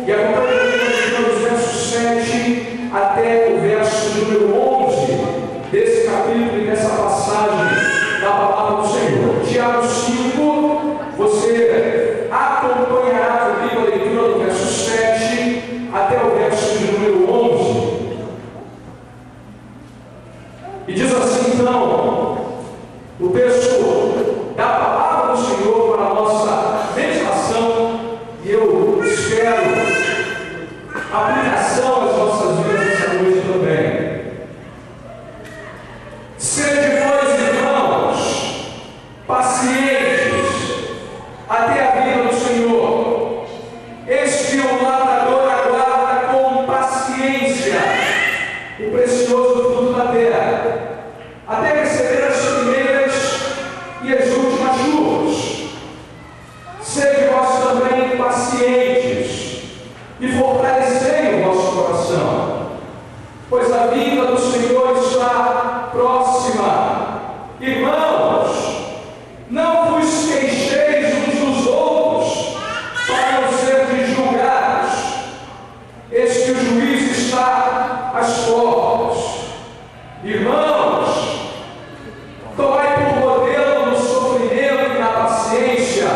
E acompanhe dos versos 7 até o verso número 11 desse capítulo e dessa passagem da palavra do Senhor. Tiago 5, você acompanhará comigo a leitura do verso 7 até o verso número 11. E diz assim, então, o texto da palavra do Senhor para a nossa meditação, e eu espero aplicação às nossas vidas essa noite também. Sede, pois, irmãos, pacientes até a vinda do Senhor. Este o lavrador aguarda com paciência o precioso fruto da terra, até receber as primeiras e as últimas chuvas. Sede vós também pacientes e fortalecei o vosso coração, pois a vinda do Senhor está próxima. Irmãos, não vos queixeis uns dos outros, para não serdes julgados. Eis que o juízo está às portas. Irmãos, tomai por modelo no sofrimento e na paciência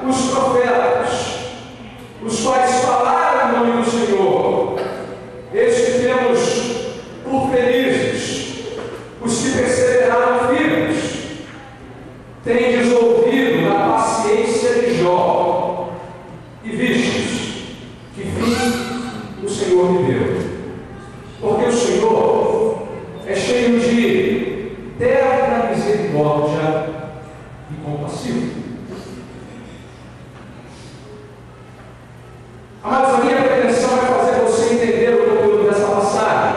os profetas, os quais falaram em nome do Senhor. Estes que temos por felizes os que perseveraram firmes. Tendes ouvido na paciência de Jó, e vistes que fim o Senhor me deu. Porque o Senhor é cheio de terna misericórdia e compassivo. Amados, a minha pretensão é fazer você entender o conteúdo dessa passagem.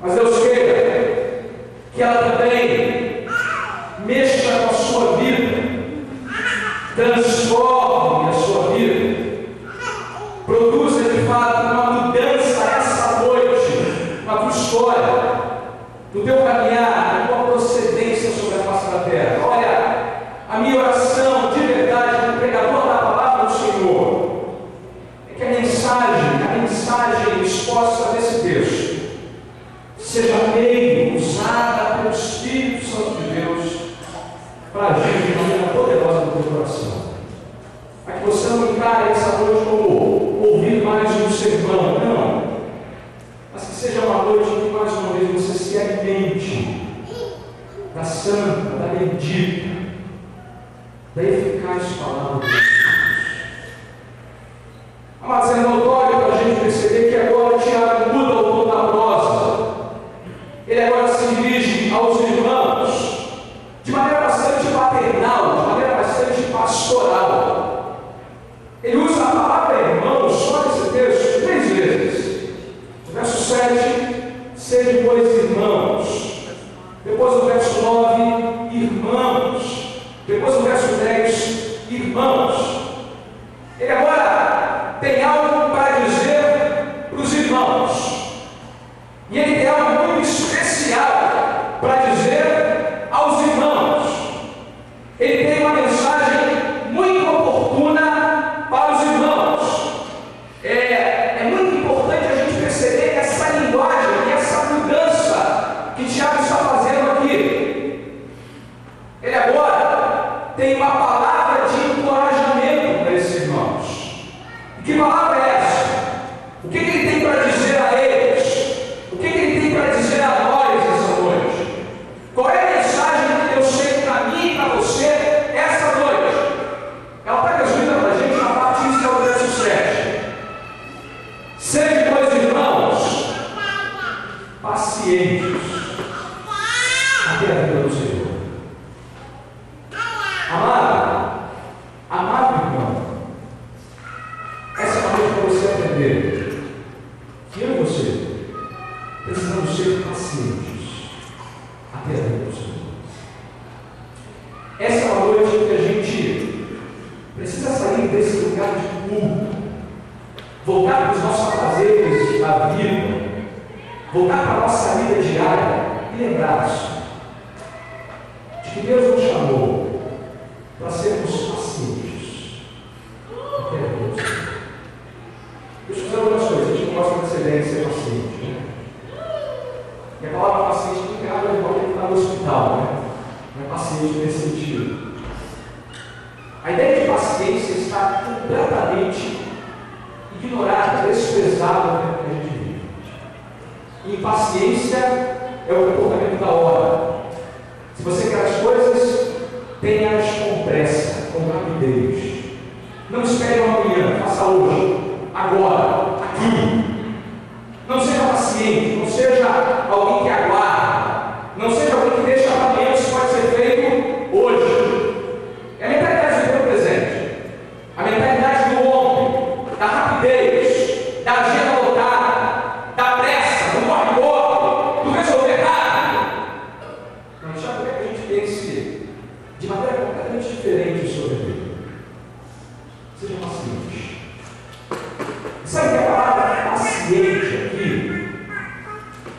Mas Deus queira que ela também mexa com a sua vida, transforme a sua vida, produza de fato uma mudança essa noite na tua história, no teu caminhar, na tua procedência sobre a face da terra. Olha, a minha oração de verdade como pregador da palavra do Senhor é que a mensagem exposta nesse texto seja meio usada pelo Espírito Santo de Deus para agir de maneira poderosa no teu coração. Para que você não encare essa noite como ouvir mais um sermão, não. Mas que seja uma noite em que mais uma vez você se alimente da santa, da bendita, da eficaz palavra de Deus. Mas é notório para a gente perceber que agora Tiago muda o tom da prosa. Ele agora se dirige aos irmãos de maneira bastante paternal, de maneira bastante pastoral. Ele usa a palavra irmãos só nesse texto 3 vezes. No verso 7, sede pois irmãos. Depois no verso 9, irmãos. Depois no verso 10, irmãos. Ele agora tem algo para dizer para os irmãos. E ele tem algo muito especial para dizer aos irmãos. Ele tem uma mensagem muito oportuna para os irmãos. É muito importante a gente perceber essa linguagem, essa mudança que Tiago está fazendo aqui. Ele agora tem uma palavra de encorajamento para esses irmãos. E que palavra é essa? O que ele tem para dizer a eles? O que ele tem para dizer a nós essa noite? Qual é a mensagem que Deus tem para mim e para você essa noite? Ela está resumida para a gente na parte inicial do verso 7. Sede, pois, irmãos, pacientes até a vinda do Senhor. Amado irmão, essa é uma noite para você aprender que eu e você precisamos ser pacientes até a vinda do Senhor. Essa é uma noite que a gente precisa sair desse lugar de culto, voltar para os nossos afazeres da vida, voltar para a nossa vida diária e lembrar-se de que Deus nos chamou para sermos pacientes até a vinda do Senhor. pesado no tempo que a gente vive. Impaciência é o comportamento da hora. Se você quer as coisas, tenha-as com pressa, com rapidez. Não espere uma amanhã, faça hoje, agora, aqui. Não seja paciente, não seja alguém que aguarda, não seja alguém que deixa para amanhã, isso pode ser feito hoje. É a mentalidade do tempo presente, a mentalidade do homem, da rapidez, da agenda lotada, da pressa, do corre-corre, do resolver rápido. Não deixa que a gente pense de maneira completamente diferente sobre a vida. Seja paciente. Sabe que a palavra paciente aqui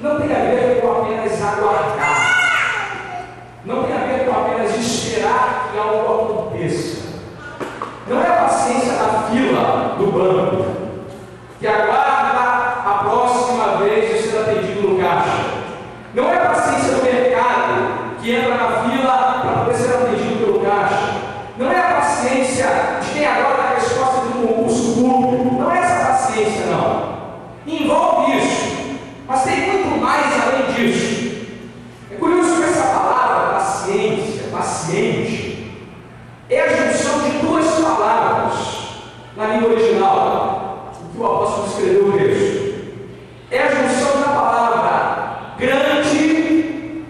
não tem a ver com apenas aguardar, não tem a ver com apenas esperar que algo aconteça. Não é a paciência da fila do banco, que aguarda a próxima vez de ser atendido no caixa. Não é a paciência do mercado, que entra na fila para poder ser atendido pelo caixa. Não é a paciência de quem agora a resposta de um concurso público. Não é essa paciência, não. Envolve isso, mas tem muito mais além disso. É curioso que essa palavra paciência, paciente, é a junção de duas palavras na língua original, o que o apóstolo escreveu no texto. É a junção da palavra grande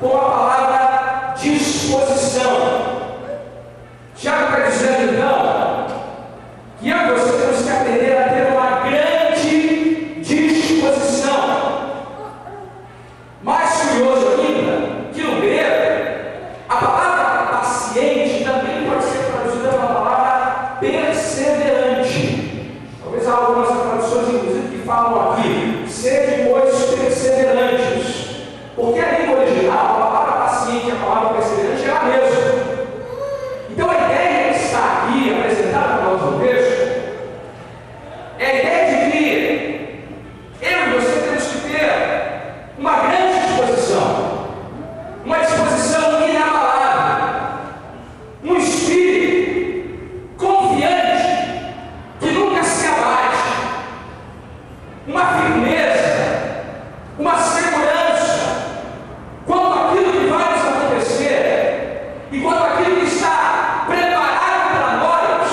com a palavra disposição. Tiago está dizendo, então, que eu e você temos que aprender a ter uma grande disposição. Mais curioso ainda, que no grego, a palavra paciente também pode ser traduzida pela palavra perseverante. Talvez há algumas traduções, inclusive, que falam aqui, sede, pois, perseverantes. Porque a língua original, a palavra paciente e a palavra perseverante é a mesma. Então a ideia que está aqui apresentada para nós no texto é a ideia de que eu e você temos que ter uma grande disposição, uma disposição inabalável, um espírito confiante que nunca se abate, uma firmeza, uma segurança quanto àquilo que vai nos acontecer e quanto àquilo que está preparado para nós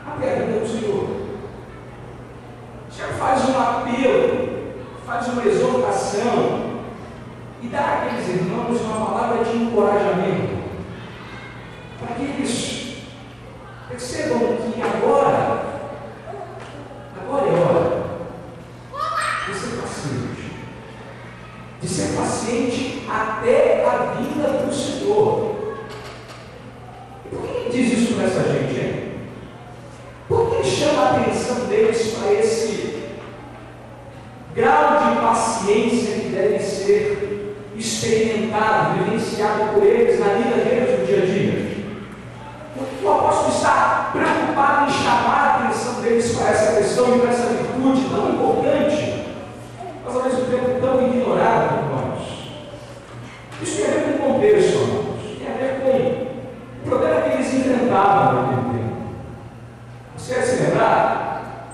até a vinda do Senhor. Tiago faz um apelo, faz uma exortação e dá àqueles irmãos uma palavra de encorajamento para que eles percebam que agora é hora de ser paciente, de ser paciente até a vinda do Senhor. E por que ele diz isso para essa gente, hein? Por que ele chama a atenção deles para esse grau de paciência que deve ser experimentado, vivenciado por eles na vida deles no dia a dia? Porque o apóstolo está preocupado em chamar a atenção deles para essa questão e para essa virtude tão importante, mas ao mesmo tempo tão ignorada por nós. Isso tem a ver com o contexto, irmãos. Tem a ver com o problema que eles enfrentavam naquele tempo. Você quer se lembrar?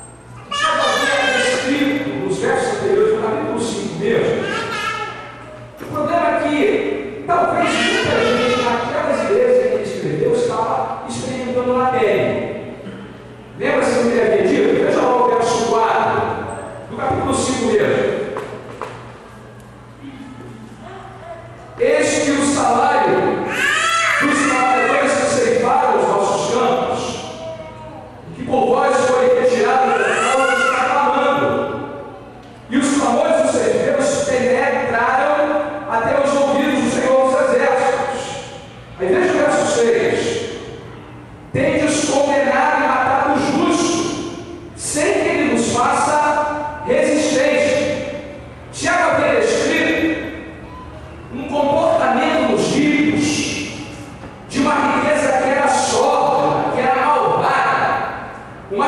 Já havia descrito nos versos anteriores, no capítulo 5 mesmo. O problema é que talvez muita gente naquelas igrejas que ele escreveu estava experimentando na pele. Lembra-se do que ele havia dito? Veja lá o verso 4 do capítulo 5 mesmo. Eis que o salário dos trabalhadores que ceifaram os nossos campos, que por vós foi retirado da causa, está clamando. E os clamores dos ceifeiros penetraram até os ouvidos do Senhor dos Exércitos. Aí veja o verso 6. Tendes condenado e matado o justo, sem que ele nos faça resistência. Tiago havia escrito um comportamento dos ricos, de uma riqueza que era sórdida, que era malvada, uma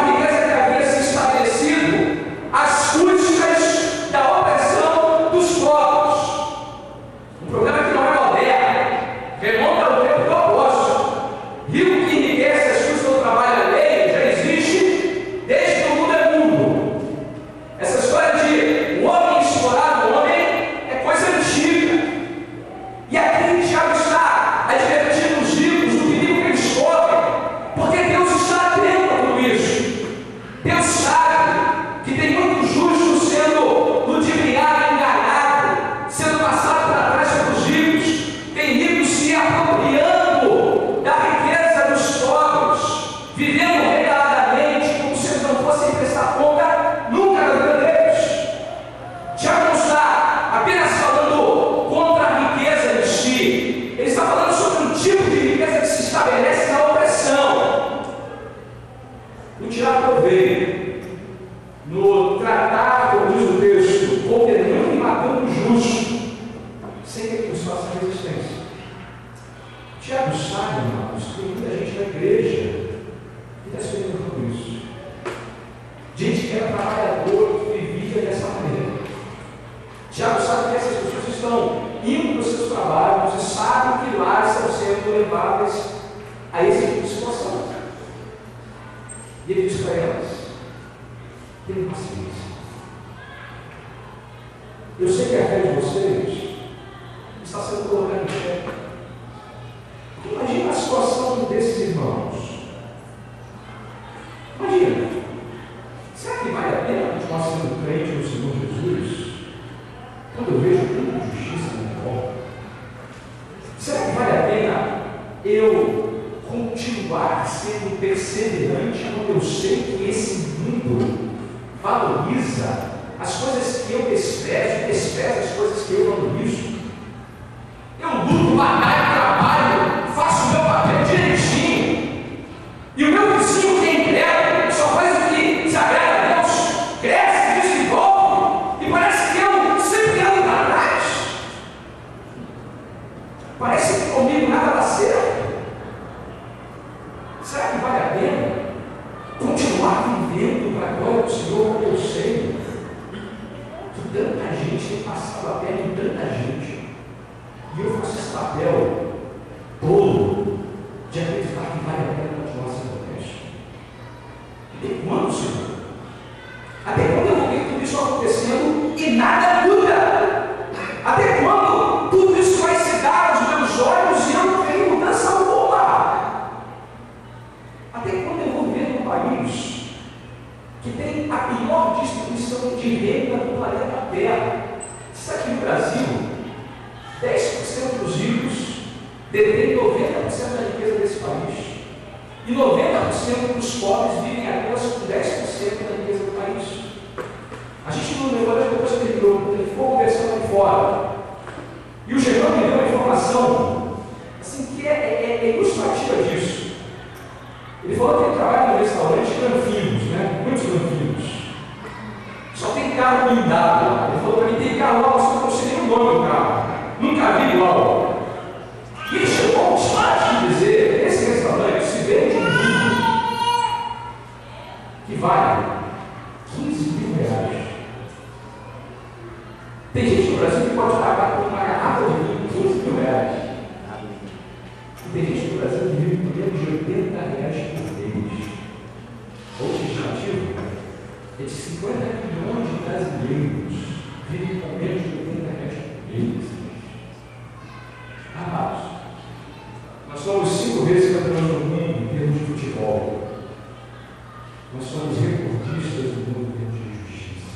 no tirar proveito, no tratar, como diz o texto, condenando e matando o justo, sem que ele faça resistência. Tiago sabe, irmãos, que tem muita gente na igreja que está experimentando isso. Gente que era trabalhador, que vivia dessa maneira. Tiago sabe que essas pessoas estão indo para os seus trabalhos e sabem que lá estão sendo levadas a esse tipo de situação. E ele diz para elas: tenham paciência. Eu sei que a fé de vocês está sendo colocada em xeque. Imagina a situação desses irmãos. Imagina. Será que vale a pena continuar sendo crente no Senhor Jesus? Quando eu vejo tanta justiça na minha volta, será que vale a pena eu continuar sendo perseverante quando eu sei que esse mundo valoriza as coisas que eu desprezo as coisas que eu valorizo? Eu luto, batalho, trabalho, faço o meu papel direitinho, e o meu vizinho que é incrédulo só faz o que se agrada a Deus, cresce, desenvolve, e parece que eu sempre ando para trás. Parece que comigo nada dá certo. Será que vale a pena continuar vivendo para a glória do Senhor, como eu sei que tanta gente tem passado a perna em tanta gente, e eu faço esse papel tolo de acreditar que vale a pena continuar sendo honesto? Até quando, Senhor? Até quando eu vou ver tudo isso acontecendo e nada muda? Até quando tudo isso vai se dar aos meus olhos e eu não tenho mudança alguma? Até quando eu vou viver num país que tem a pior distribuição de renda do planeta Terra? Sabe que no Brasil, 10% dos ricos detêm 90% da riqueza desse país. E 90% dos pobres vivem apenas com 10% da riqueza do país. A gente não lembrou, depois que ele ficou conversando aqui fora. E o Germano me deu uma informação assim, que é ilustrativa disso. Ele falou que ele trabalha no restaurante Granfinos, né? Muitos Granfinos. Só tem carro blindado lá. Ele falou para mim: tem carro lá, só que eu não sei nem o nome do carro. Nunca vi igual. E ele chegou ao estado de dizer: esse restaurante se vende um vinho que vale 15 mil reais. Tem gente no Brasil que pode pagar por uma garrafa de vinho 15 mil reais. E tem gente no Brasil que vive por menos de 80 reais por mês. Outra estimativa é de 50 milhões de brasileiros vivem com menos de 80 reais por mês. Amados, nós somos 5 vezes campeões do mundo em termos de futebol. Nós somos recordistas do mundo em termos de justiça.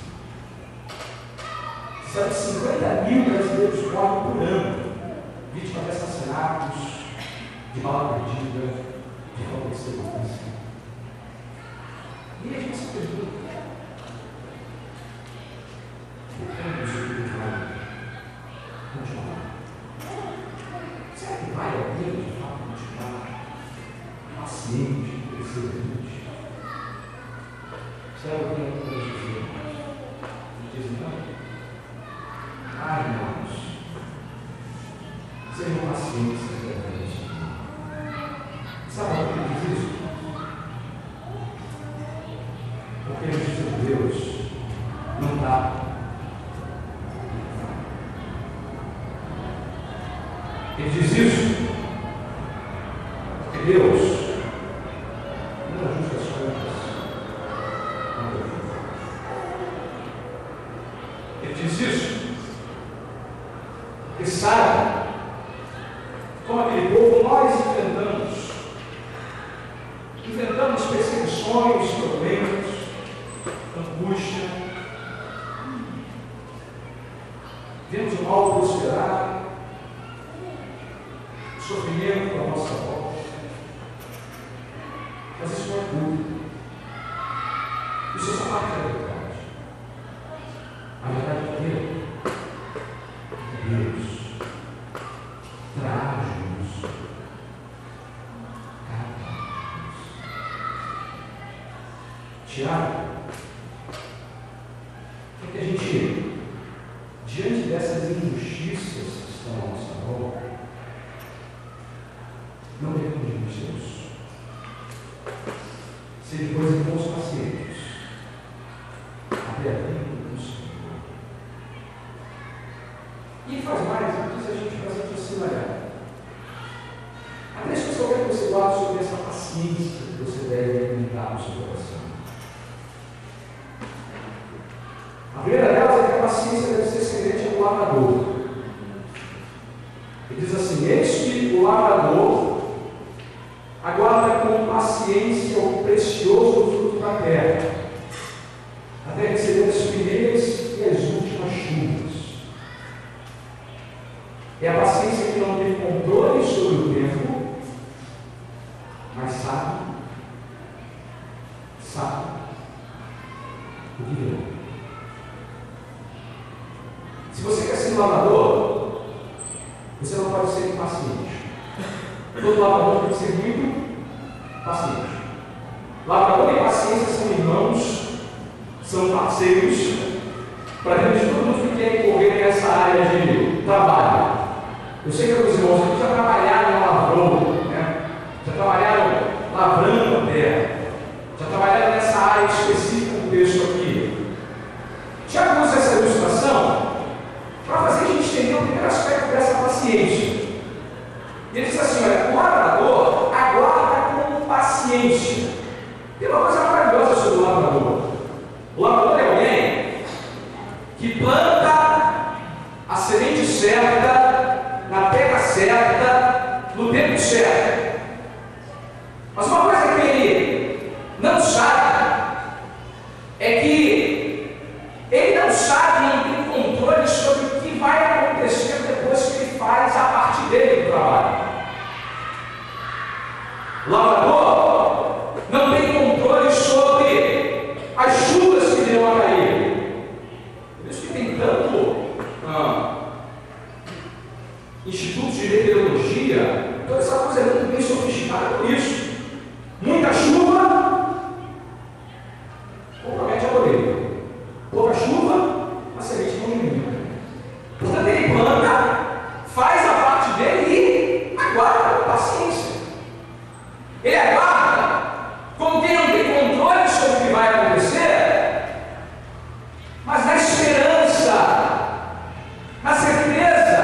Sabe, 50 mil brasileiros morrem por ano, vítimas de assassinatos, de bala perdida, de falta de segurança. E a gente se pergunta: por que isso tudo vai continuar? Será que vale a pena de fato continuar paciente, perseverante? Será que eu tenho para dizer? Ele diz: não. Ai, irmãos, sejam pacientes, perseverantes. Sabe por que ele diz isso? Porque ele diz que Deus não dá. Ele diz isso porque Deus não ajusta as contas. Ele diz isso porque sabe como aquele povo nós enfrentamos perseguições, problemas, angústia, vemos o mal prosperar, sofrimento à nossa volta. Mas isso não é tudo. Isso é só parte da verdade. A verdade inteira é Deus traz-nos cada vez. Tiago, é que a gente, diante dessas injustiças que estão à nossa volta, não dependemos de Deus. Seja, pois, irmãos pacientes, aprendendo do Senhor. E faz mais, diz a gente bastante assim, olha. Até se eu quero que você guarde sobre essa paciência que você deve alimentar no seu coração. A primeira delas é que a paciência deve ser semelhante ao lavrador. Ele diz assim: eis que o lavrador aguarda com paciência o precioso fruto da terra, até receber as primeiras e as últimas chuvas. É a paciência que não tem controle sobre o tempo, mas sabe o que virá. Se você quer ser lavrador, você não pode ser impaciente. Todo lavrador tem que ser muito paciente. Lavrador e paciência são irmãos, são parceiros, para a gente todo mundo que quer correr nessa área de trabalho. Eu sei que alguns irmãos aqui já trabalharam na lavoura, né? Já trabalharam lavrando a terra, já trabalharam nessa área específica do texto aqui. Tiago usa essa ilustração para fazer a gente entender o primeiro aspecto dessa paciência. Ele diz assim: olha, o lavrador aguarda com paciência. Tem uma coisa maravilhosa sobre o lavrador. O lavrador é alguém que planta a semente certa, na terra certa, no tempo certo. Mas uma coisa que ele não sabe é que ele não sabe, não tem controle sobre o que vai acontecer depois que ele faz a parte dele do trabalho. O lavrador não tem controle sobre as chuvas que virão a cair. Por isso que tem tanto institutos de meteorologia, toda essa coisa é muito bem sofisticada por isso. Muita chuva compromete a colheita. Pouca chuva, a semente não germina. Portanto, ele planta, faz a parte dele e aguarda com paciência. Ele aguarda como quem não tem controle sobre o que vai acontecer, mas na esperança, na certeza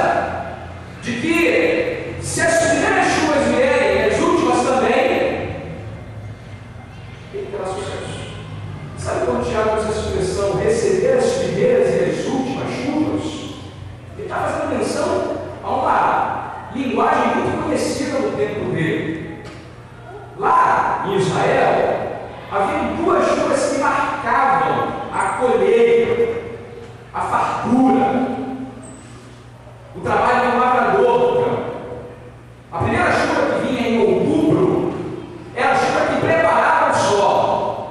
de que, se as primeiras chuvas vierem e as últimas também, ele terá sucesso. Sabe quando Tiago usa essa expressão, receber as primeiras e as últimas chuvas? Ele está fazendo menção a uma linguagem muito conhecida no tempo dele. Lá em Israel, havia duas chuvas que marcavam a colheita, a fartura, o trabalho do lavrador no campo. A primeira chuva que vinha em outubro era a chuva que preparava o solo,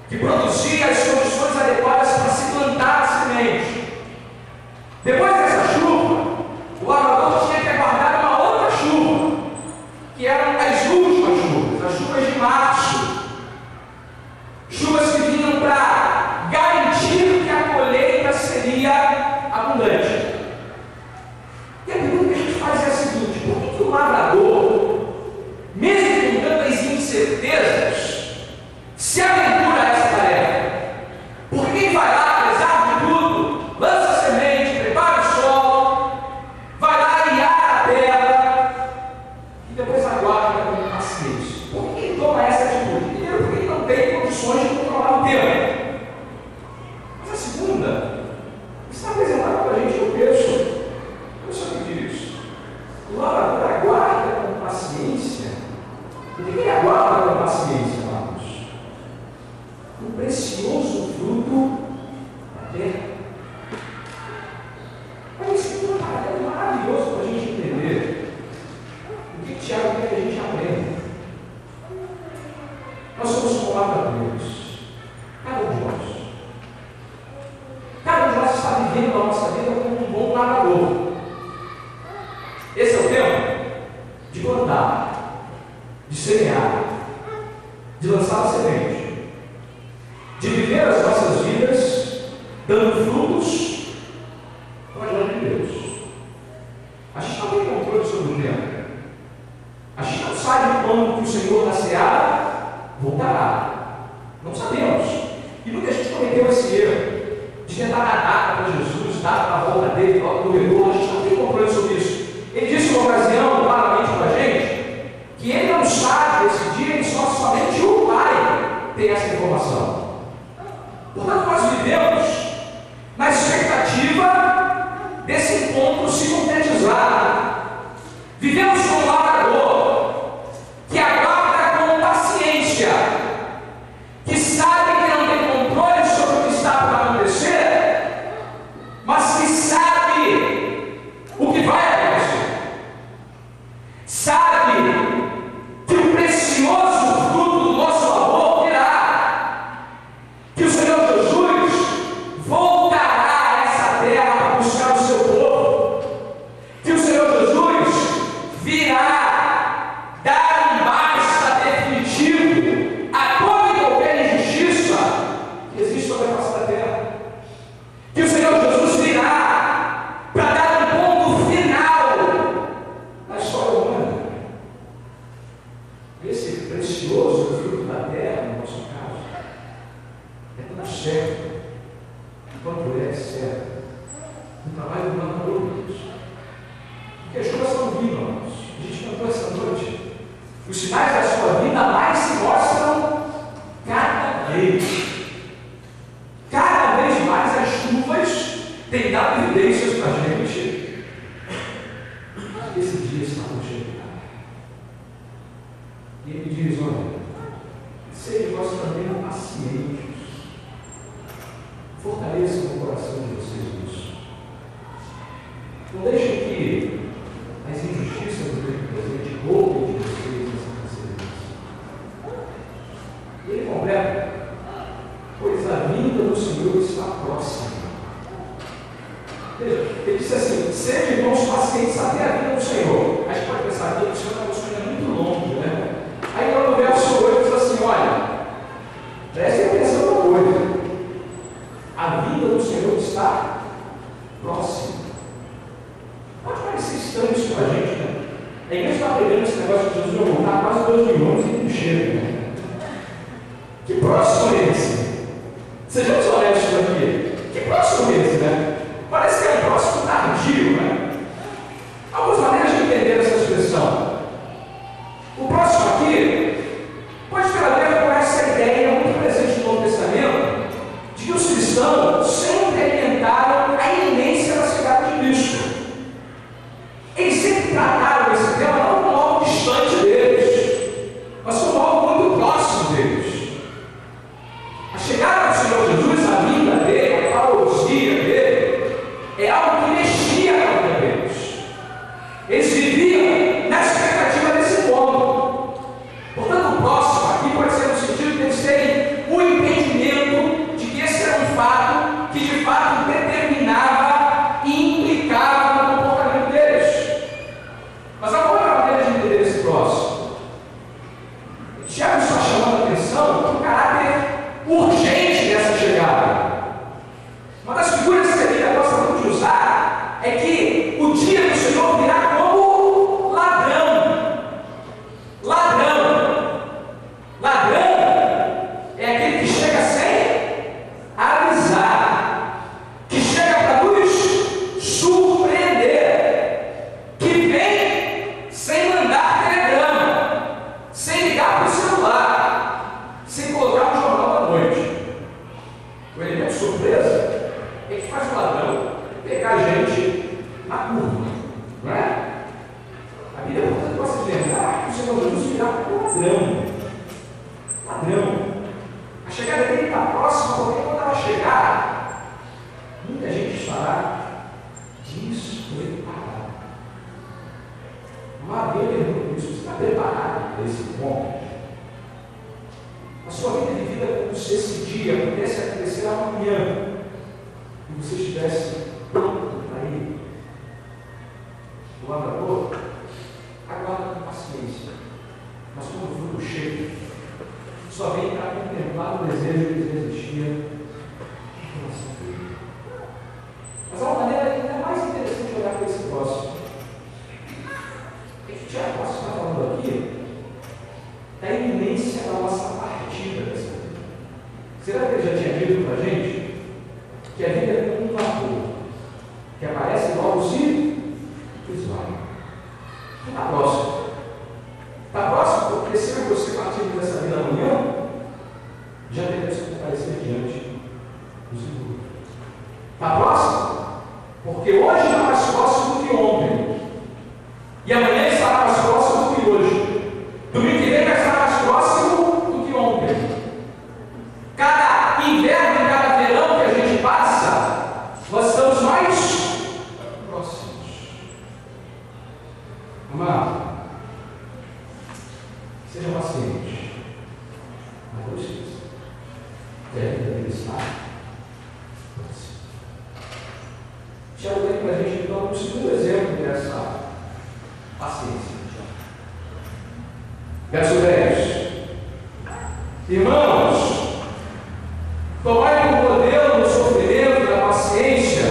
que produzia as condições adequadas para se plantar a semente. Depois dessa chuva, o lavrador tinha que aguardar uma outra chuva, que eram as últimas chuvas, as chuvas de março. Chuvas que vinham para garantir que a colheita seria abundante. E a pergunta que a gente faz é a seguinte: por que o lavrador, mesmo com tantas incertezas, se aventura a essa tarefa? Por que ele vai lá, apesar de tudo, lança a semente, prepara o solo, vai lá arear a terra e depois aguarda com paciência? Por que ele toma essa atitude? Primeiro, porque ele não tem condições de controlar o tempo. Mas a segunda, está apresentado para a gente no texto. Eu só me diz: o lavrador aguarda com paciência. E o que ele aguarda com paciência, amados? Um precioso fruto da terra. Olha, isso é um paralelo maravilhoso para a gente entender o que Tiago quer que a gente aprenda. Nós somos como lavradores, cada um de nós. Cada um de nós está vivendo a nossa vida como um bom lavrador. Esse é o tempo de plantar, de semear, de lançar a semente. de viver as nossas vidas dando frutos para a glória de Deus. A gente não tem controle sobre o tempo. A gente não sabe quando que o Senhor da seara voltará. Não sabemos. E muita gente cometeu esse erro de tentar dar data para Jesus, data para a volta dele, para o corredor. A gente não tem controle sobre isso. Ele disse uma ocasião, claramente para a gente, que ele não sabe desse dia, e somente o Pai tem essa informação. Portanto, nós vivemos na expectativa desse encontro se concretizar. Vivemos com um lavrador que aguarda com paciência, que sabe que não tem controle sobre o que está por acontecer, mas que sabe o que vai acontecer. Sabe que o precioso fruto do nosso labor virá, que o Senhor Jesus voltará a essa terra para buscar o seu povo, que o Senhor Jesus virá dar um basta definitivo a toda e qualquer injustiça que existe sobre a face da terra, que o Senhor Jesus virá para dar um ponto final na história humana. Esse precioso fruto da terra, no nosso caso, é tão certo quanto é certo o trabalho do Matador de Deus. Porque as coisas estão vindo, irmãos. A gente cantou essa noite. Os sinais da sua vida mais se mostram cada vez. Cada vez mais as chuvas têm dado evidências para a gente. Esse dia está por chegar. E ele diz: olha, sejam vós também pacientes. Fortaleçam o coração de vocês nisso. Não deixem que as injustiças do tempo presente roubem de vocês essa perseverança. E ele completa: pois a vinda do Senhor está próxima. Veja, ele disse assim: sejam irmãos pacientes até a vinda do Senhor. A gente pode pensar que o Senhor está construindo muito longe, né? Aí no verso 8 diz assim: olha, prestem atenção numa coisa. A vinda do Senhor está próxima. Pode parecer estranho isso para a gente, né? A igreja está pregando esse negócio de Jesus vai voltar quase 2 mil anos e não chega, né? Que próximo é esse? Sejamos honestos aqui. Que próximo é esse, né? Parece que é um próximo tardio, né? Algumas maneiras de entender essa expressão. O próximo aqui pode ter a ver com essa ideia muito presente no Novo Testamento de que os cristãos sempre alimentaram a iminência da chegada de Cristo. Eles sempre trataram esse tema não como algo distante deles, mas como algo muito próximo deles. A chegada do Senhor Jesus, a vinda dele, a parousia dele, é algo que mexia com a vida deles. Eles viviam na expectativa desse ponto. Portanto, o próximo aqui pode ser no sentido de eles terem o entendimento de que esse era um fato que de fato determinava e implicava no comportamento deles. Mas a outra maneira de entender esse próximo, Tiago está chamando a atenção para o caráter urgente dessa chegada. Uma das figuras que a Bíblia gosta muito de usar é que o dia do Senhor virá como ladrão. Ladrão. Ladrão é aquele que chega sem avisar, que chega para nos surpreender, que vem sem mandar telegrama, sem ligar para o celular, sem colocar no jornal da noite. O elemento surpresa é que faz o ladrão pegar a gente na curva, não é? A Bíblia, portanto, gosta de lembrar que o Senhor Jesus virá como ladrão. Ladrão. A chegada dele está próxima, porque quando ela chegar, muita gente estará despreparada. Não havia pergunta isso. Você está preparado para esse ponto? A sua vida de vida é como se esse dia pudesse acontecer amanhã e você estivesse pronto para ir. O lavrador aguarda com paciência, mas quando o fruto chega, só vem para contemplar o desejo que deseja refletia no coração dele. Mas há uma maneira ainda mais interessante de olhar para esse próximo. É que Tiago está falando aqui da iminência da nossa partida dessa vida. Será que ele já tinha dito para a gente que a vida é como um vapor, que aparece logo se esvai? Está próximo. Está próximo porque se você partir dessa vida amanhã, já deve se comparecer diante do Senhor. Está próximo? Porque hoje está mais próximo do que ontem. E amanhã estará mais próximo do que hoje. Domingo que vem vai estar mais próximo do que ontem. Cada inverno e cada verão que a gente passa, nós estamos mais próximos. Amado, seja paciente. Mas não esqueça. Deve estar próximo. Tiago tem para a gente então um segundo exemplo dessa paciência. Verso 10. Irmãos, tomai como modelo no sofrimento da paciência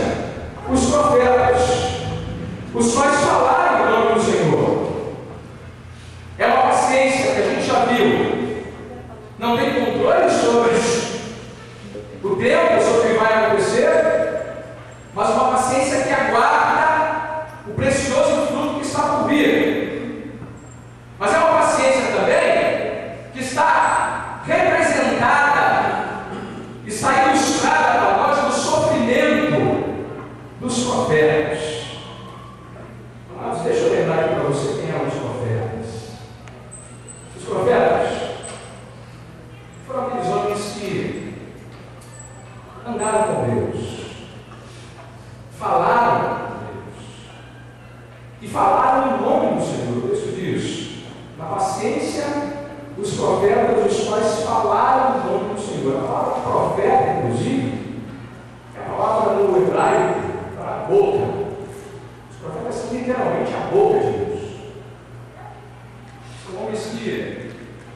os profetas, os quais falaram o nome do Senhor. É uma paciência que a gente já viu. Não tem controle sobre o tempo, sobre o que vai acontecer, mas uma paciência que aguarda o precioso fruto que está por vir. Mas é uma paciência também que está representada, está ilustrada para nós no sofrimento dos profetas. Mas deixa eu lembrar aqui para você quem eram os profetas. Os profetas foram aqueles homens que andaram com Deus, falaram com Deus e falaram em nome do Senhor. O texto diz: na paciência dos profetas, os quais falaram em nome do Senhor. A palavra profeta, inclusive, é a palavra no hebraico para a boca. Os profetas são literalmente a boca de Deus. São homens que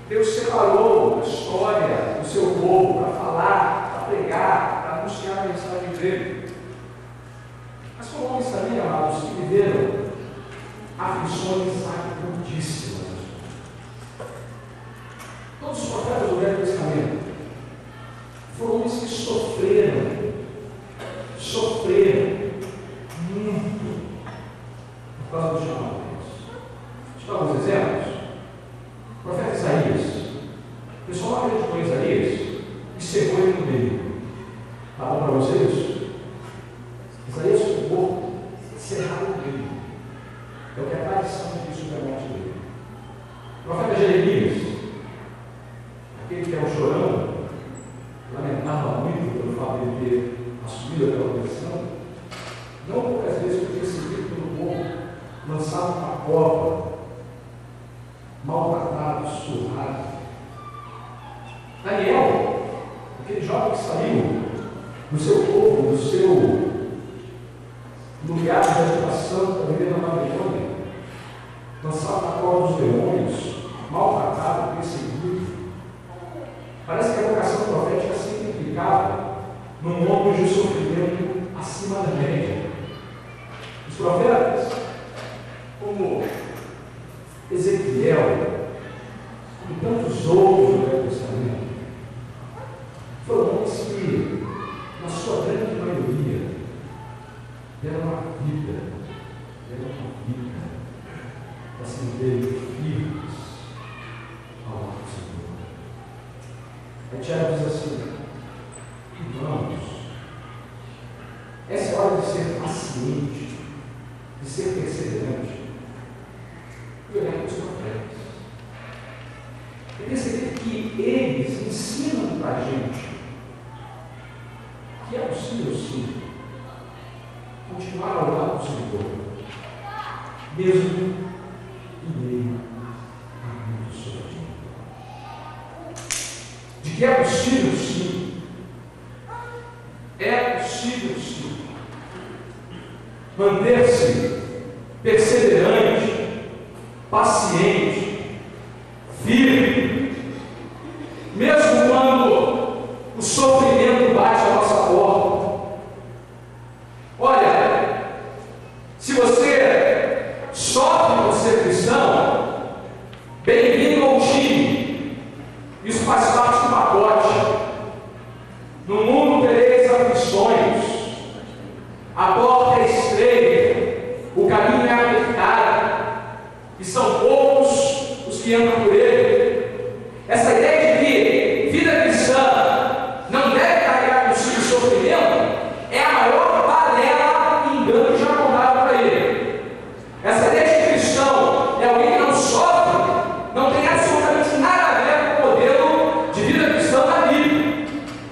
Deus separou a história do seu povo para falar, para pregar, para anunciar a mensagem dele. Mas foram homens também, amados, que viveram aflições agrandíssimas. Todos os profetas do Velho Testamento foram homens que sofreram muito por causa do chamado de Deus. Deixa eu dar alguns exemplos. O profeta Isaías, o pessoal não acreditou em Isaías e cerrou ele no meio. Está bom para vocês? Isaías ficou cerrado no meio. É o que a tradição diz sobre a morte dele. O profeta Jeremias, aquele que é um chorão, lamentava muito pelo fato de ter assumido aquela posição, não poucas vezes foi perseguido pelo povo, lançado na cova, maltratado, surrado. Daniel, aquele jovem que saiu do seu povo, do seu lugar de habitação para viver na Babilônia, lançado na cova dos demônios, maltratado, perseguido. Parece que a vocação profética sempre implicava num ombro de sofrimento acima da média. Os profetas, como Ezequiel e tantos outros do Velho Testamento, foram homens que, na sua grande maioria, deram uma vida para se manterem firmes ao lado do Senhor. Aí Tiago diz assim: irmãos, essa é a hora de ser paciente, de ser perseverante e olhar para os profetas e perceber que eles ensinam para a gente que é possível sim continuar ao lado do Senhor, mesmo em meio a muito sofrimento. De que é possível sim, manter-se perseverante, paciente, firme, mesmo quando os sofrimento bate à nossa porta. Olha, se você sofre por ser cristão, bem-vindo ao time. Isso faz parte do pacote. No mundo tereis aflições. A porta é estreita, o caminho é apertado, e são poucos os que andam por ele. Essa ideia de que vida cristã não deve carregar consigo sofrimento é a maior balela e engano já contado para ele. Essa ideia de que cristão é alguém que não sofre, não tem absolutamente nada a ver com o modelo de vida cristã da Bíblia.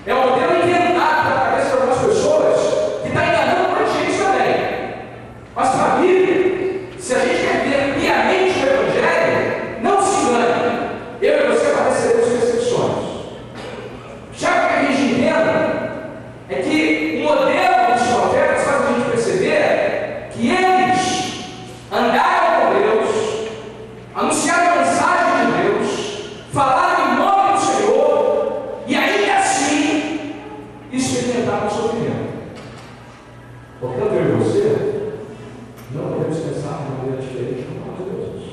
É um modelo inventado pela cabeça de algumas pessoas que está enganando muita gente também. Mas para a Bíblia, se a gente quer ver piamente o Evangelho, não se engane. Eu e você padeceremos perseguições. Já o que a gente entenda é que o modelo dos profetas faz a gente perceber que eles andaram com Deus, anunciaram a mensagem de Deus, falaram em nome do Senhor e ainda assim experimentaram o sofrimento. Portanto, eu e você não podemos pensar de maneira diferente com Deus.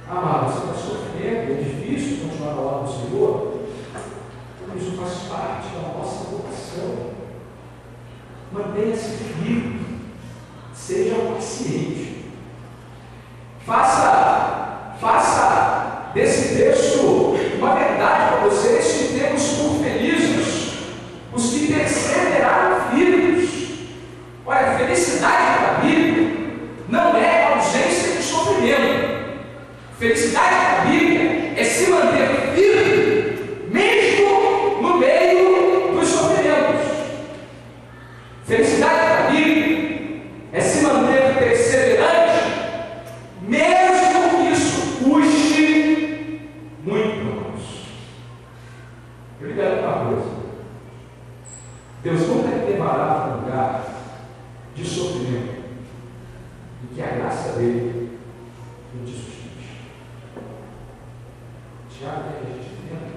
Amado, você está sofrendo, é difícil continuar ao lado do Senhor. Isso faz parte da nossa vocação. Mantenha-se firme, seja paciente. Faça desse texto uma verdade para vocês que temos por felizes os que perseveraram firmes. Olha, a felicidade da Bíblia não é a ausência de sofrimento. Felicidade da Bíblia é se manter firme, mesmo no meio dos sofrimentos. Felicidade da Bíblia é se manter perseverante, mesmo que isso custe muito para nós. Eu lhe garanto uma coisa: Deus nunca te levará para um lugar de sofrimento e que a graça dele não te sustente. Tiago, que a gente entenda.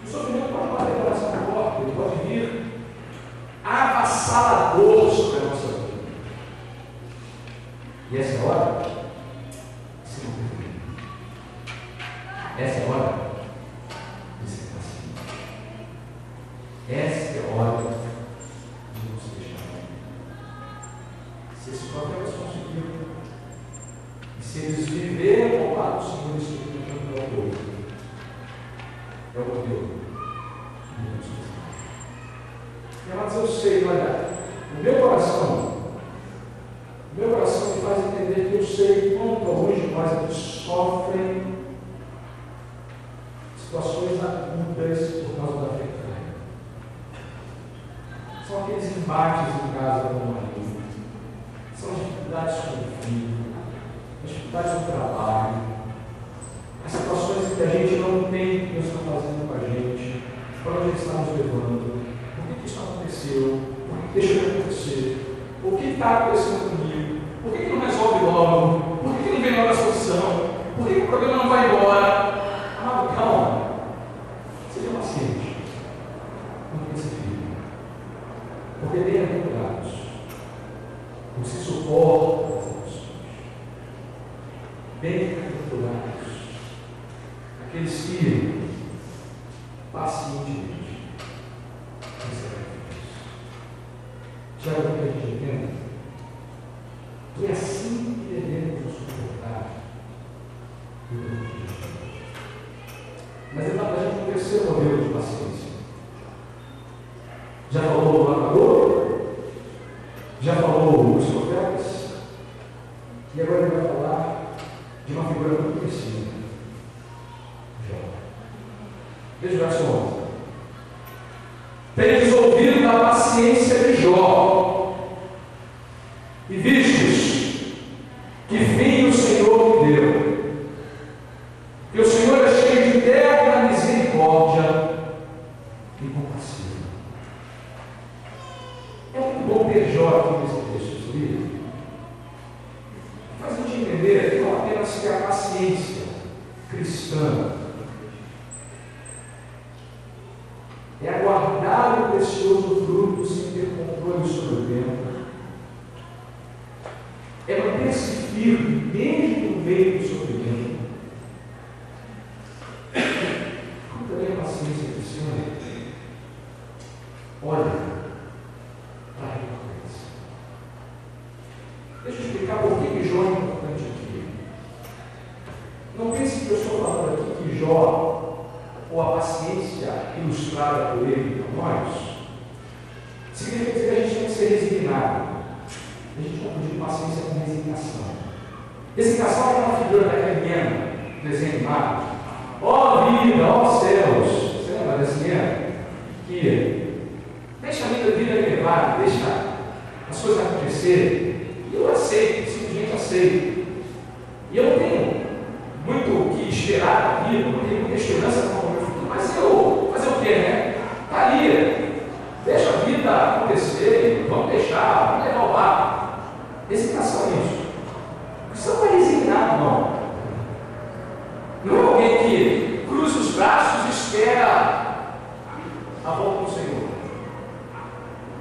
O sofrimento pode bater na nossa porta, ele pode vir avassalador sobre a nossa vida. E essa é a hora de se manter. Essa é a hora de ser paciente. Essa é a hora de não se deixar. Se esses profetas conseguiram, e se eles viveram ao lado do Senhor, isso é o modelo que devemos fazer. Mas eu sei, olha, o meu coração me faz entender que eu sei quanto alguns de nós aqui sofrem situações agudas por causa da fé. São aqueles embates em casa com o marido, são as dificuldades com o filho, as dificuldades no trabalho, as situações em que a gente não tem o que Deus está fazendo com a gente, para onde Ele está nos levando, por que isso aconteceu, por que deixa de acontecer, o que está acontecendo comigo, por que não resolve logo, por que não vem logo a solução, por que o problema não vai embora. Amado, calma, seja paciente, não pense firme, porque bem-aventurados você suporta as emoções. Bem-aventurados aqueles que pacientemente recebem Deus. Tiago, que a gente entenda que é assim que devemos nos suportar no mundo de Jesus. Mas ele dá para a gente um terceiro modelo de paciência. Já falou do lavador? Já falou dos profetas? E agora ele vai falar de uma figura muito conhecida. Jó. Veja o verso 11. Tendes ouvido da paciência de Jó, e vistes que fim o Senhor me deu, que o Senhor é cheio de eterna misericórdia e compassivo. É muito bom ter Jó aqui nesse texto, sabia? Faz a gente entender que não apenas que a paciência cristã precioso fruto sem ter controle sobre o tempo. É manter-se firme, mesmo no meio do sofrimento. Como também a paciência do Senhor. Olha para a recompensa. Deixa eu explicar por que Jó é importante aqui. Não pense que eu estou falando aqui que Jó, ou a paciência ilustrada por ele para nós, significa dizer que a gente tem que ser resignado. A gente confunde paciência com resignação. Resignação é aquela figura daquele Mena, desenho animado. Ó vida, ó céus. Você lembra desse Mena? Que deixa a vida me levar, deixa as coisas acontecerem. E eu aceito, simplesmente aceito. E eu não tenho muito o que esperar da vida, não tenho muita esperança para o meu futuro, mas eu fazer o quê, né? Está ali. Deixa a vida acontecer, vamos deixar, vamos levar o barco. Resignação é isso. Você não é resignado, não. Não é alguém que cruza os braços e espera a volta do Senhor.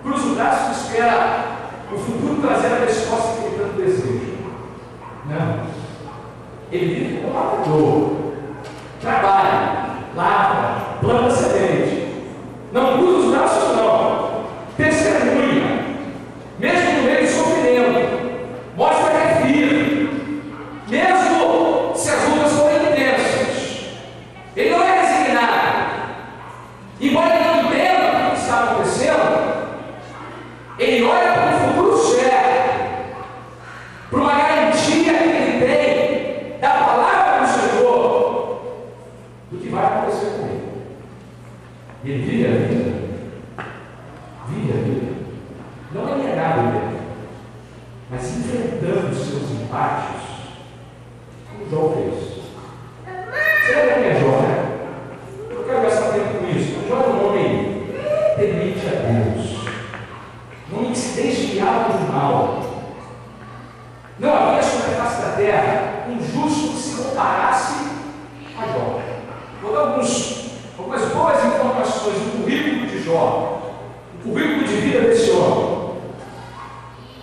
Cruza os braços e espera o futuro trazer a resposta que ele tanto deseja. Não. Ele vive como um lavrador. Trabalha, lava, planta semente. Não cruza os braços, não. Testemunha. Mesmo no meio do sofrimento. Mostra que é firme. Mesmo se as lutas forem intensas. Ele não é resignado. Embora ele não entenda o que está acontecendo, ele olha para o futuro certo, para uma garantia que ele tem da palavra do Senhor, do que vai acontecer com ele. Ele vive a vida. Vive a vida. Não é negado mesmo, mas enfrentando os seus empates, como Jó fez. Você lembra quem é Jó, né? Eu quero gastar tempo com isso. Jó é um homem temente a Deus. Um homem que se desviava do mal. Não havia sobre a face da terra um justo que se comparasse a Jó. Vou dar algumas boas informações do currículo de Jó, o currículo de vida desse homem.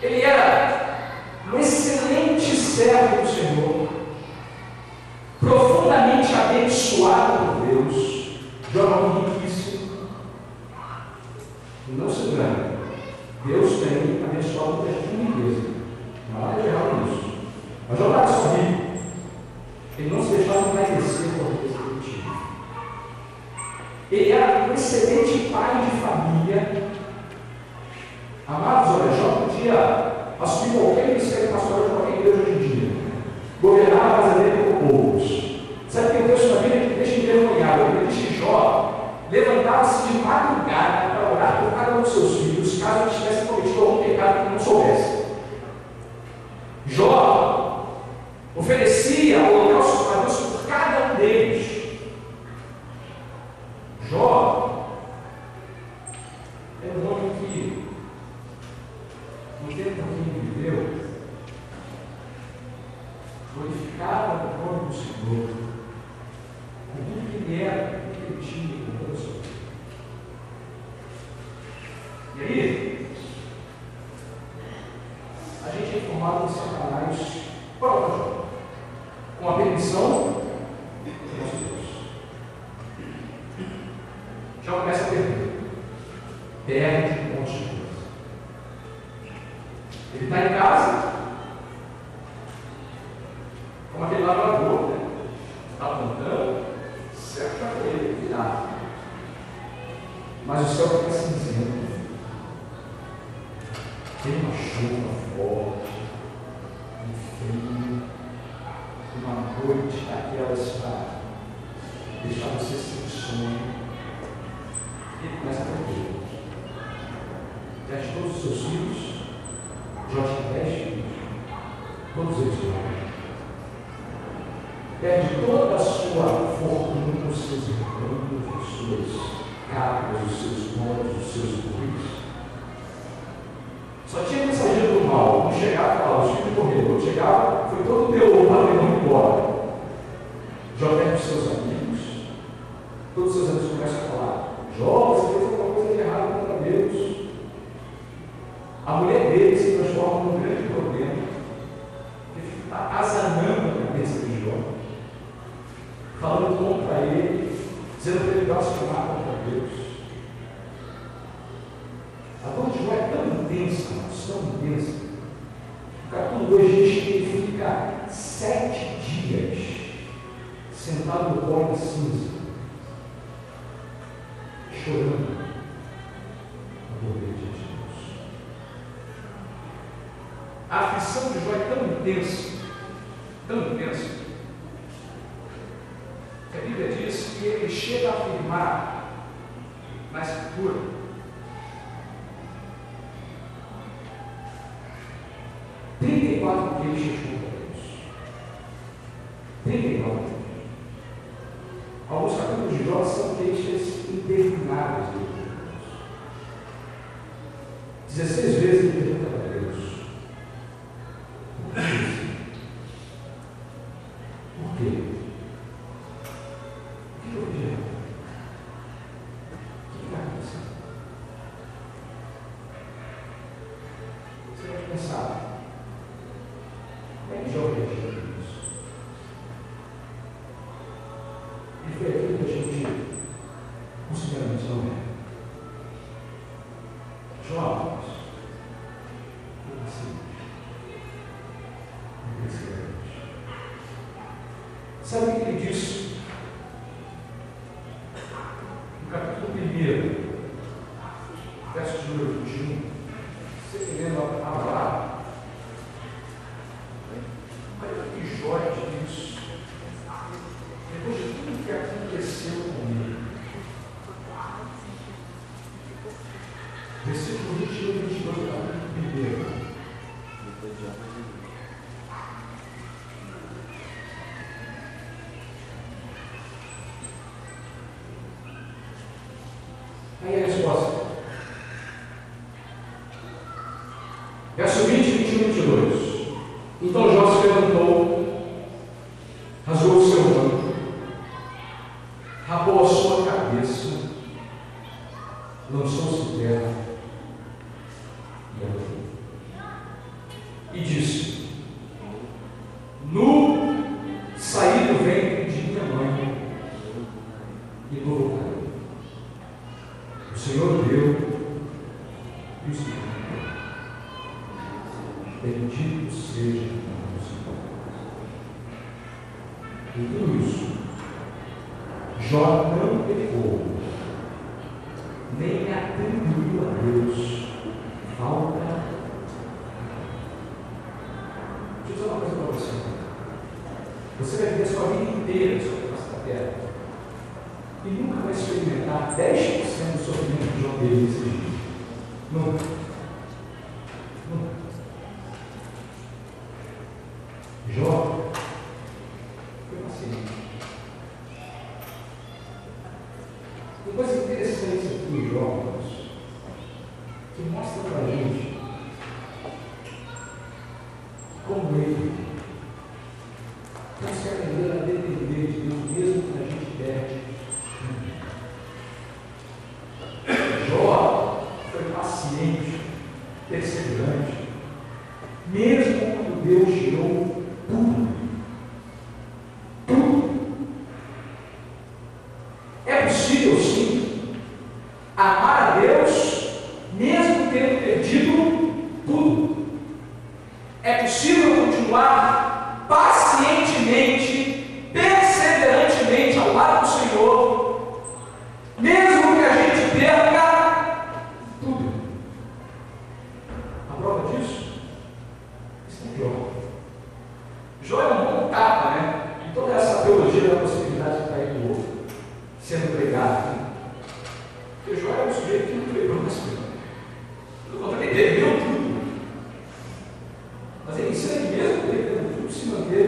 Ele era um excelente servo do Senhor, profundamente abençoado por Deus. Jó era um homem riquíssimo. Não se engane, Deus tem abençoado muita gente com riqueza. Não há nada de errado nisso. Mas Jó estava só rico. Ele não se deixava envaidecer por riqueza que ele tinha. Ele era um excelente pai de família. Amados, olha, Jó podia assumir qualquer ministério pastoral de qualquer igreja hoje em dia. Governar a casa dele com povos. Sabe que o texto da Bíblia que deixa envergonhado? Ele diz que Jó levantava-se de madrugada para orar por cada um dos seus filhos, caso eles tivessem cometido algum pecado que ele não soubesse. Jó oferecia holocaustos a Deus por cada um deles. Jó é um homem que, no tempo que ele viveu, glorificava o nome do Senhor, com tudo que ele era, com tudo que ele tinha, com toda a sua vida. E aí, a gente é informado em Satanás para o Jó, com a permissão do nosso Deus. Já começa a perder. Perde um monte de coisa. Ele está em casa, como aquele lavrador, né? Está plantando, certo para ele, virar. Mas o céu fica cinzento. Tem uma chuva forte, um frio, uma noite daquelas para deixar você sem sonho. E ele começa a perder. Perde todos os seus filhos. Jó tinha 10 filhos. Todos eles morreram. Perde toda a sua fortuna, os seus irmãos, as suas cabras, os seus modos, os seus bois. Só tinha mensageiro do mal. Não chegava e falava, os filhos morreram. Quando chegava, foi todo o teu patrimônio embora. Jó perde os seus amigos. Todos os seus amigos começam a falar, Jó, você fez alguma coisa de errado com um grande problema que está azanando a cabeça de Jó, falando contra ele, dizendo para ele blasfemar contra Deus. A dor de Jó é tão intensa, mas tão intensa. O capítulo 2 diz que ele fica 7 dias sentado no pó de cinza, chorando a dor dele diante de Deus. A aflição de Jó é tão intensa, que a Bíblia diz que ele chega a afirmar na Escritura: 34 queixas contra Deus. 34. Alguns capítulos de Jó são queixas intermináveis de Deus. 16 vezes ele pergunta para Deus: por quê? O que eu fiz errado? O que está acontecendo? Você pode pensar: como é que Jó reagiu a isso? E foi aquilo que a gente consideramos não é. Jó, foi assim. Sabe o que ele disse? No capítulo 1, verso de número 21, você querendo abalar, olha o que Jó diz, depois de tudo que aconteceu comigo. Versículo 21 e 22 do capítulo 1. Aí a resposta. Verso 20, 21 e 22. Então Jó se levantou, rasgou o seu manto, rapou a sua cabeça, lançou-se em terra e adorou. E disse: nu saí do ventre de minha mãe e nu voltarei. O Senhor deu e o Senhor deu. Bendito seja o Senhor. Em tudo isso, Jó não pecou, nem atribuiu a Deus falta. Deixa eu dizer uma coisa para você. Você vai viver a sua vida inteira sobre essa terra e nunca vai experimentar 10% do sofrimento de Jó teve nesse dia. Nunca. Nunca. Jó foi paciente. Uma coisa interessante aqui em Jó, que mostra para a gente como ele nós queremos aprender a depender de Deus mesmo que a gente perde. Jó foi paciente, perseverante, mesmo quando Deus tirou tudo. Tudo. É possível, sim, amar a Deus mesmo tendo perdido tudo. É possível continuar pacientemente, perseverantemente ao lado do Senhor, mesmo que a gente perca tudo. A prova disso está em Jó. Jó é um bom tapa, né? E toda essa teologia da possibilidade de cair no outro, sendo pregado. Porque Jó é um sujeito que não pregou nas coisas. Pelo contrário, ele perdeu tudo. Mas ele ensina que mesmo perdendo tudo, se manter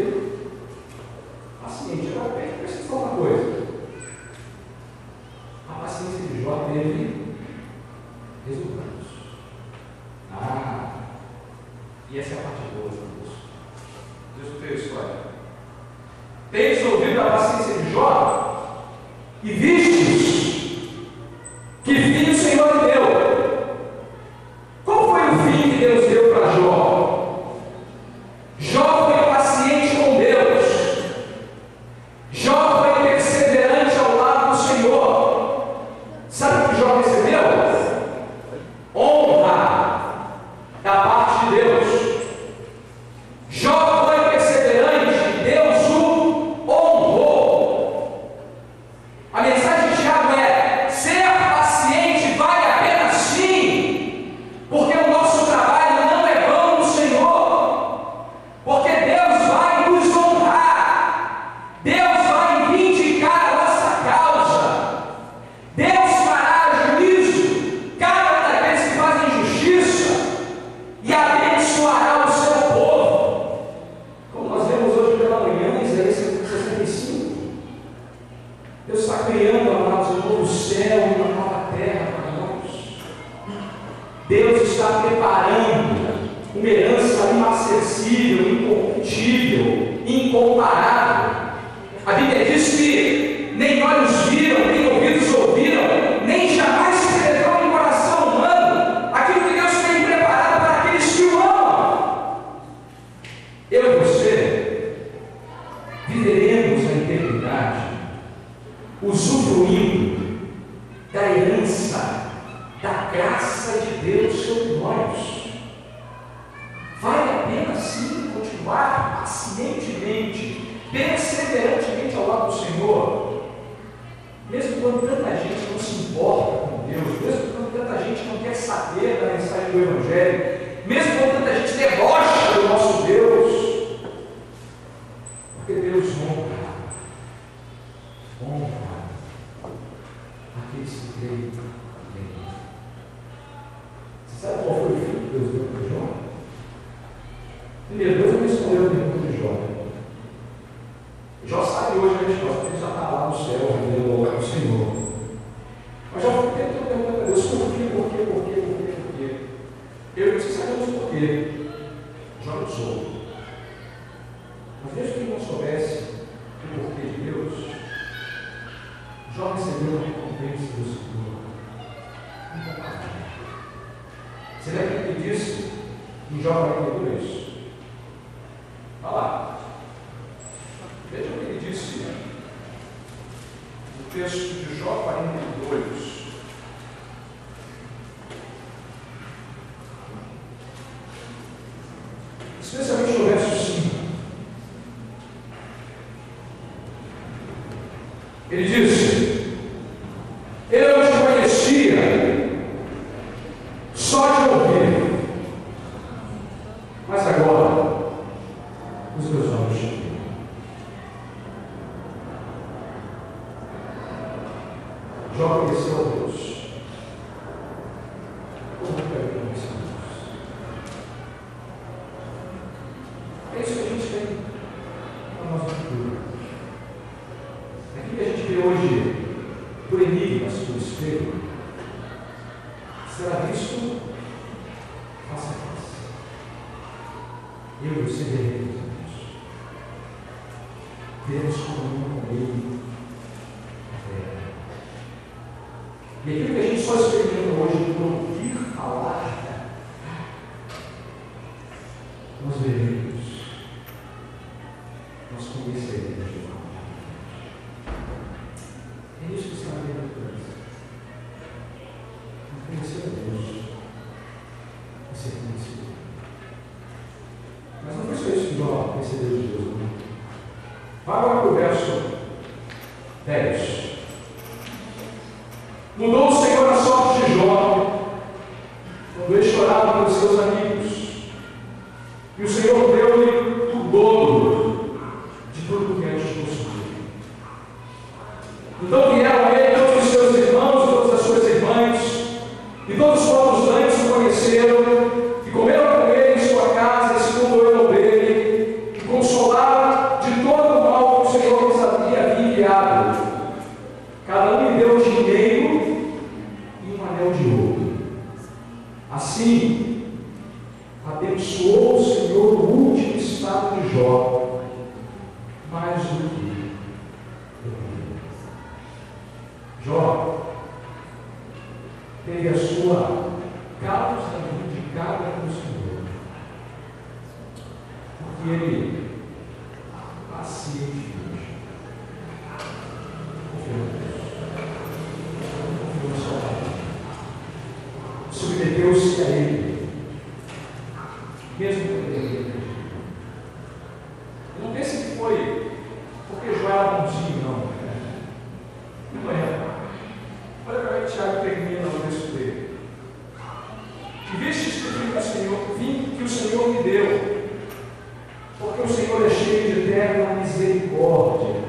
paciente. Agora, presta atenção uma coisa. A paciência de Jó teve resultados. E essa é a parte boa de Deus. Deus tem a história. Tens ouvido a paciência de Jó e vistes que fim o Senhor lhe deu. Qual foi o fim que Deus deu para Jó? Sabe o que Jó recebeu? Honra da parte de Deus. Jó foi perseverante e Deus o honrou. A mensagem de Tiago é: ser paciente vale a pena sim, porque o nosso trabalho não é vão no Senhor, porque Deus vai nos honrar, Deus vai vindicar a nossa causa, Deus fará juízo cada um daqueles que fazem justiça e abençoará o seu povo. Como nós vemos hoje pela manhã, Isaías 65, Deus está criando, amados, um novo céu e uma nova terra para nós. Deus está preparando uma herança inacessível, incorruptível, incomparável. A Bíblia diz que nem olhos viram, nem ouvidos ouviram, nem jamais penetrou no coração humano aquilo que Deus tem preparado para aqueles que o amam. Eu e você viveremos a eternidade usufruindo da herança, da graça de Deus sobre nós. Vale a pena sim continuar pacientemente, perseverantemente ao lado do Senhor, mesmo quando tanta gente não se importa com Deus, mesmo quando tanta gente não quer saber da mensagem do Evangelho, mesmo quando tanta gente debocha do nosso Deus, porque Deus honra aqueles que creem nele. Você sabe qual foi o fim que Deus deu para Jó? Primeiro, Deus não respondeu a pergunta de Jó. Jó sabe hoje a resposta, porque ele já está lá no céu, vendo o Senhor. Mas Jó tentou perguntar para Deus: por quê? Eu e você sabemos por quê. Jó não soube. Mas mesmo que ele não soubesse o porquê de Deus, Jó recebeu a recompensa do Senhor. Você lembra o que disse em Jó 42? Olha lá. Veja o que ele disse no texto de Jó 42. Especialmente no verso 5. Ele disse: eu te conhecia só de ouvir, mas agora os meus olhos te veem. Jó conheceu a Deus. Como nunca viu conhecer a Deus. É isso que a gente tem na nossa cultura. Aquilo que a gente vê hoje por enigmas, por espelho, será visto face a face. Eu e você veremos a Deus. Teremos comunhão com Ele. E aquilo que a gente só experimenta hoje por ouvir falar, nós veremos, nós conheceremos de fato. É isso que está na bem-aventurança. Conhecer a Deus e ser conhecido. Mas não foi só isso que Jó recebeu de Deus, não. Vá agora para o verso 10. Mudou o Senhor a sorte de Jó, quando ele chorava pelos seus amigos, e o Senhor deu-lhe o dobro de tudo que antes possuía. Então vieram a ele todos os seus irmãos, todas as suas irmãs, e todos quantos antes o conheceram, e comeram com ele em sua casa, e se condoeram dele, e consolaram de todo o mal que o Senhor lhes havia enviado. Cada um lhe deu dinheiro e um anel de ouro. Assim, abençoou o Senhor o último estado de Jó, mais do que Jó teve a sua causa vindicada pelo Senhor, porque ele pacientemente confiou em Deus. submeteu-se a Ele, mesmo que ele não pense que foi porque Jó era bonzinho, não. Não é. Olha para que Tiago termina o texto dele. E vistes que vim que o Senhor me deu, porque o Senhor é cheio de eterna misericórdia.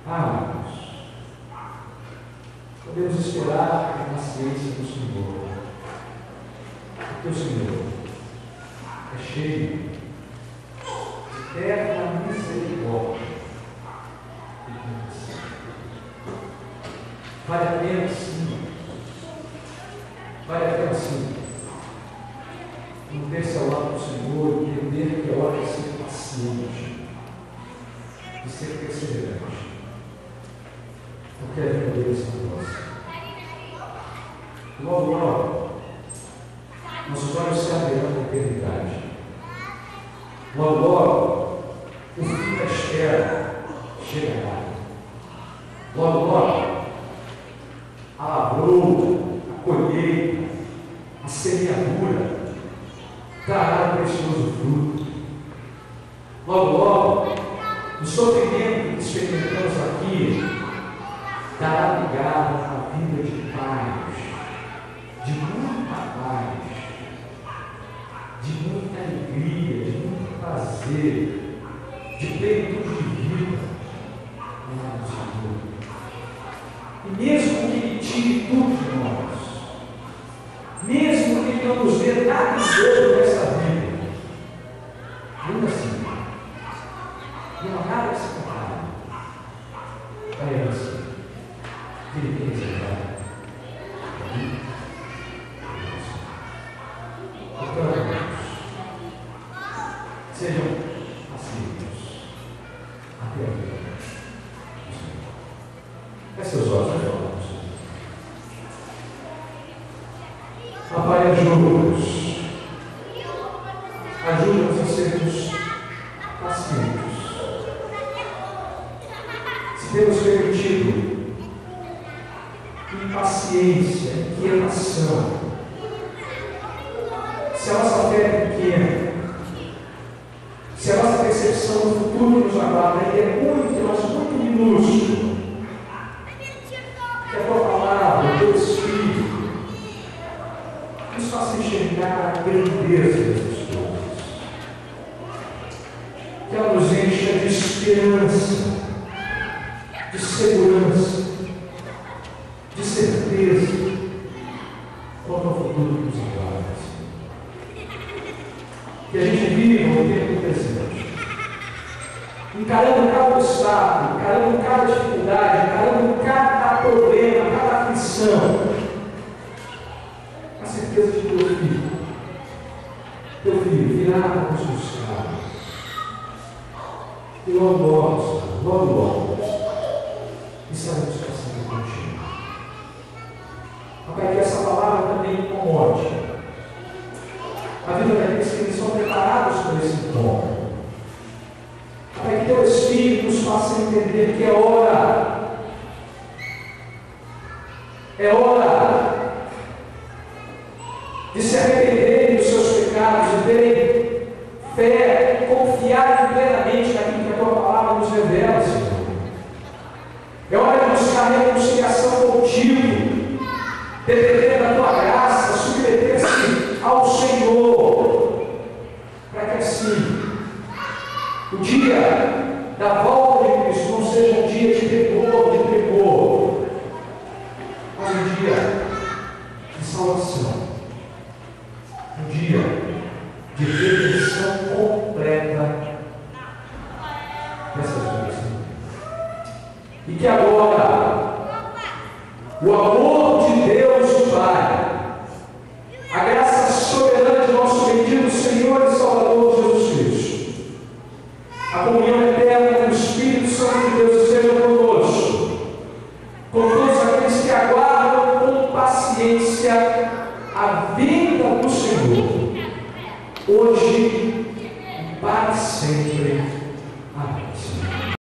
Irmãos, podemos esperar a paciência do Senhor, porque o Senhor é cheio de eterna misericórdia. Vale a pena sim, manter-se ao lado do Senhor, entender que é hora de ser paciente, de ser perseverante, porque a vida dele está nossa. Logo, nossos olhos se abrirão na eternidade. Logo, o fim da espera chegará. Logo, a lavoura, a colheita, a semeadura trará um precioso fruto. Logo, o sofrimento que experimentamos aqui dará lugar a uma vida de paz, de muita paz, de muita alegria, de muito prazer, de plenitude de vida no Senhor. E mesmo que Ele tire tudo de nós, mesmo que Ele não nos dê nada de bom nessa vida, ainda assim, não há nada que se compare a herança que Ele tem reservado. Então, sejam aceitos até a vida. Feche seus olhos, Papai, ajuda-nos a sermos pacientes. Se temos permitido impaciência, inquietação, se a nossa fé é pequena, se a nossa percepção do futuro que nos aguarda ainda é muito, mas muito minúscula, que a tua palavra, o teu Espírito, nos faça enxergar a grandeza dessas coisas, que ela nos encha de esperança, de segurança, de certeza quanto ao futuro que nos aguarda. Que a gente viva o tempo presente, encarando cada obstáculo, encarando cada dificuldade, encarando cada problema, cada aflição, a certeza de teu filho virá para nos buscar, e logo, estaremos passando contigo. Papai, que essa palavra também incomode a vida daqueles que estão preparados para esse encontro. Para que teu Espírito nos faça entender que é hora de se arrependerem dos seus pecados e terem fé e confiarem plenamente naquilo que a tua palavra nos revela, Senhor. É hora de buscar a reconciliação contigo, depender da tua graça, submeter-se ao Senhor, para que assim o dia da volta de Cristo não seja um dia de temor, mas um dia de salvação, um dia de redenção completa dessas vidas. E que agora o amor de Deus o Pai, a graça soberana de nosso bendito Senhor e Salvador Jesus Cristo, a comunhão eterna do Espírito Santo de Deus esteja conosco, com todos aqueles que aguardam com paciência a vinda do Senhor, hoje e para sempre. Amém.